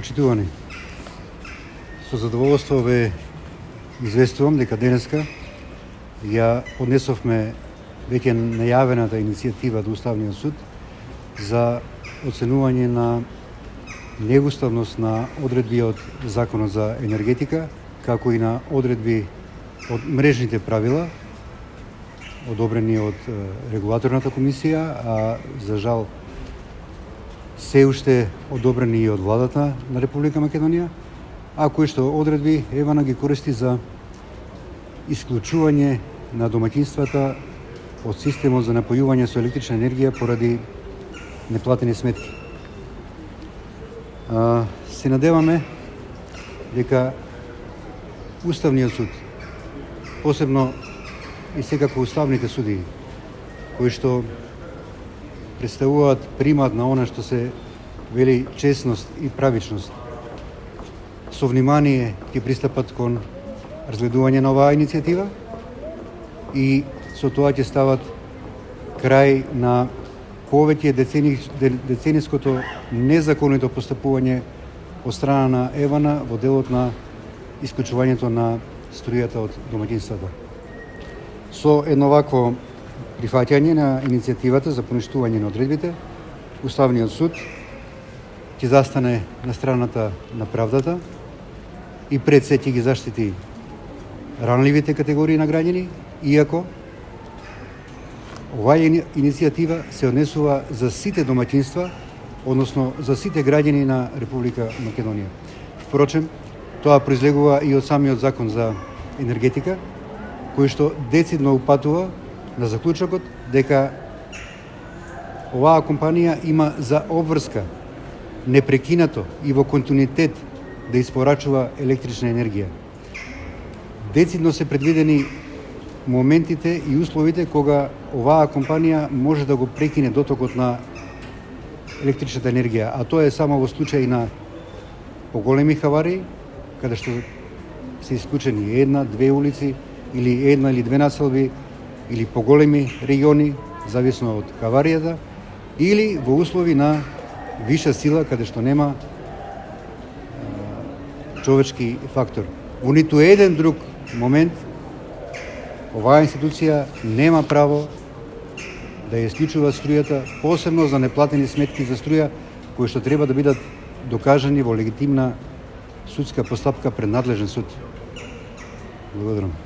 Почитувани, со задоволство ве известувам дека денеска ја поднесовме веќе најавената иницијатива до Уставниот суд за оценување на неуставност на одредби од Законот за енергетика, како и на одредби од мрежните правила, одобрени од регулаторната комисија, а за жал се уште одобрени и од владата на Република Македонија, а кои што одредби ЕВН ги користи за исклучување на домаќинствата од системот за напојување со електрична енергија поради неплатени сметки. Се надеваме дека Уставниот суд, посебно и секако уставните судии, кои што представуваат примат на она што се вели честност и правичност, со внимание ќе пристапат кон разгледување на оваа иницијатива и со тоа ќе стават крај на повеќе децениското незаконито постапување од страна на ЕВН во делот на исклучувањето на струјата од домаќинствата. Со едно вакво прифаќање на иницијативата за поништување на одредбите, Уставниот суд ќе застане на страната на правдата и пред се ќе ги заштити ранливите категории на граѓани, иако оваа иницијатива се однесува за сите домаќинства, односно за сите граѓани на Република Македонија. Впрочем, тоа произлегува и од самиот Закон за енергетика, кој што децидно упатува на заклучокот дека оваа компанија има за обврска непрекинато и во континуитет да испорачува електрична енергија. Децидно се предвидени моментите и условите кога оваа компанија може да го прекине дотокот на електричната енергија, а тоа е само во случај на поголеми хаварии, каде што се исклучени една, две улици, или една или две населби, или поголеми региони, зависно од хаваријата, или во услови на виша сила, каде што нема човечки фактор. Во ниту еден друг момент оваа институција нема право да ја исклучува струјата, посебно за неплатени сметки за струја, кои што треба да бидат докажани во легитимна судска постапка пред надлежен суд. Благодарам.